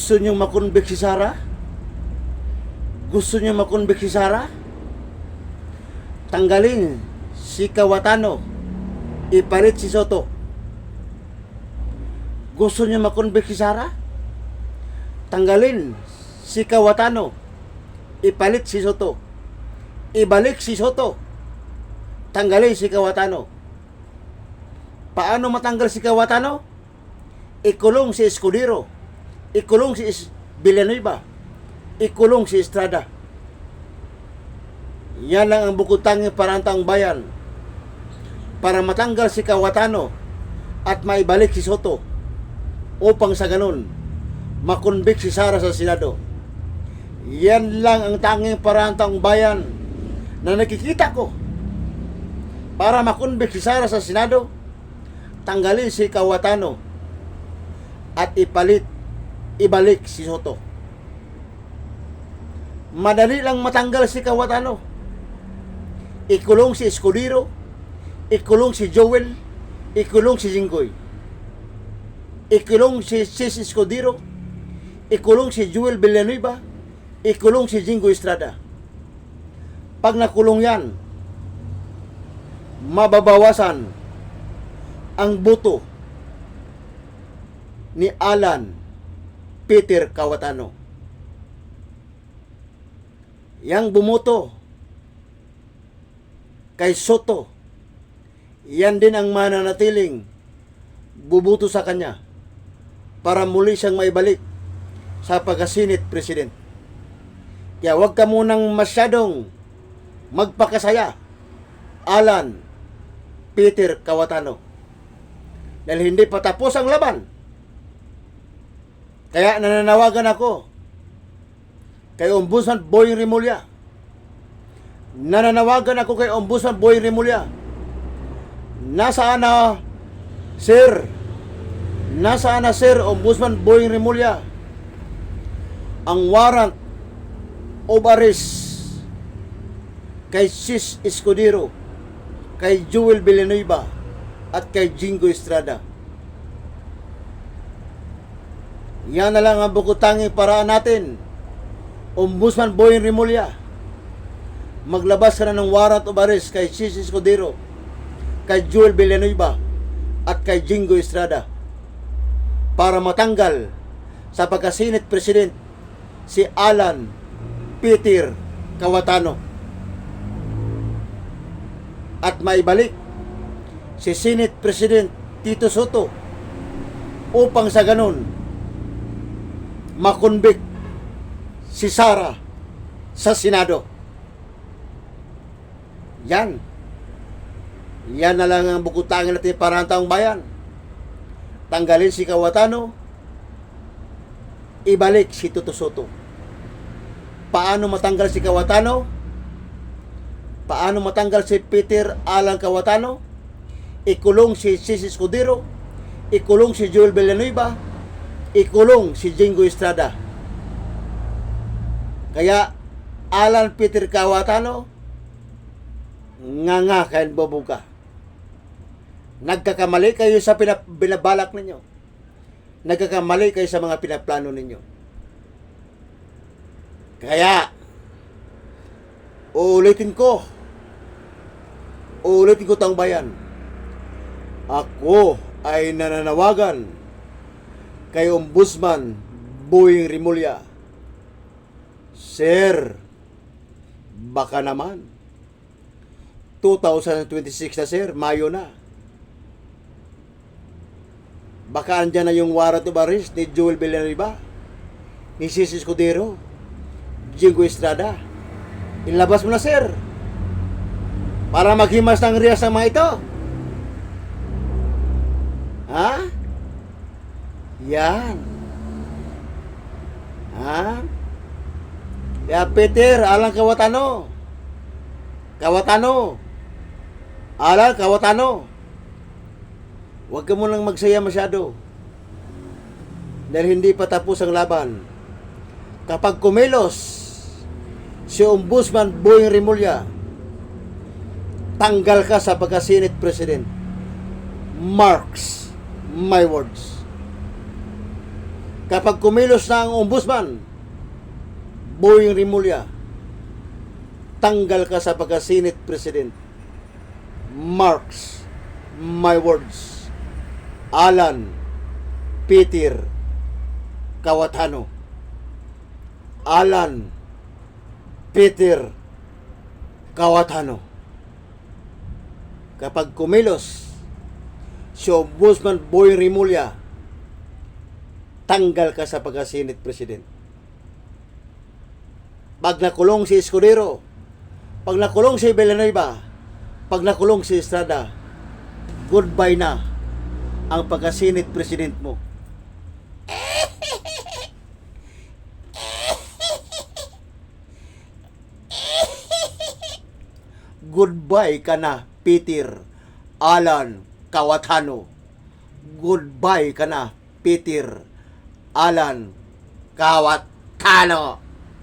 Gusto nyo makonvict si Sara? Gusto nyo makonvict si Sara? Tanggalin si Cayetano, ipalit si Soto. Gusto nyo makonvict si Sara? Tanggalin si Cayetano, ipalit si Soto. Ibalik si Soto. Tanggalin si Cayetano. Paano matanggal si Cayetano? Ikulong si Escudero. Ikulong si Villanueva. Ikulong si Estrada. Yan lang ang bukod tanging para ang taong bayan para matanggal si Cayetano at maibalik si Soto upang sa ganun makonvict si Sara sa Senado. Yan lang ang tanging para ang taong bayan na nakikita ko para makonvict si Sara sa Senado. Tanggalin si Cayetano at ibalik si Soto. Madali lang matanggal si Cayetano. Ikulong si Escudero, ikulong si Joel, ikulong si Jinggoy. Ikulong si Escudero, ikulong si Joel Villanueva, ikulong si Jinggoy Estrada. Pag nakulong yan, mababawasan ang boto ni Alan Peter Cayetano. Yang bumoto kay Soto, yan din ang mananatiling bubuto sa kanya para muli siyang maibalik sa pagka-Senate President. Kaya huwag ka munang masyadong magpakasaya, Alan Peter Cayetano, dahil hindi pa tapos ang laban. Kaya nananawagan ako kay Ombudsman Boying Rimulya. Nananawagan ako kay Ombudsman Boying Rimulya. Nasaan na, Sir? Nasaan na, Sir, Ombudsman Boying Rimulya, ang warrant of arrest kay Sis Escudero, kay Joel Villanueva, at kay Jinggoy Estrada? Yan na lang ang bukod-tanging paraan natin, Ombudsman Boying Rimulya. Maglabas ka na ng warrant of arrest kay Sis Escudero, kay Joel Villanueva, at kay Jinggoy Estrada para matanggal sa pagka-Senate President si Alan Peter Cayetano at maibalik si Senate President Tito Soto upang sa ganun makonvict si Sara sa Senado. Yan na lang ang bukod-tanging natin para ang taong bayan. Tanggalin si Cayetano, ibalik si Tito Soto. Paano matanggal si Cayetano? Paano matanggal si Peter Alan Cayetano? Ikulong si Sis Escudero, ikulong si Joel Villanueva, ikulong si Jinggoy Estrada. Kaya Alan Peter Cayetano, nga kayo babuga. Nagkakamali kayo sa binabalak ninyo. Nagkakamali kayo sa mga pinaplano ninyo. Kaya uulitin ko taong bayan, ako ay nananawagan kay Ombudsman Boying Rimulya. Sir, baka naman 2026 na, sir, Mayo na. Baka andyan na yung warrant of arrest ni Joel Villanueva, ni Sis Escudero, Jinggoy Estrada. Ilabas mo na, sir, para maghimas ng riyas ng mga ito. Ha? Yan. Ha? Kaya Peter Alan Cayetano, Alan Cayetano, huwag ka munang magsaya masyado dahil hindi pa tapos ang laban. Kapag kumilos si Ombudsman Boying Rimulya, tanggal ka sa pagka-Senate President. Marks my words. Kapag kumilos na ang ombudsman, Boying Rimulya, tanggal ka sa pagka-Senate President. Marks my words. Alan Peter Cayetano. Alan Peter Cayetano. Kapag kumilos si Ombudsman Boying Rimulya, tanggal ka sa pagka-Senate President. Pag nakulong si Escudero, pag nakulong si Villanueva, pag nakulong si Estrada, goodbye na ang pagka-Senate President mo. Goodbye ka na, Peter Alan Cayetano. Goodbye ka na, Peter Alan Cayetano.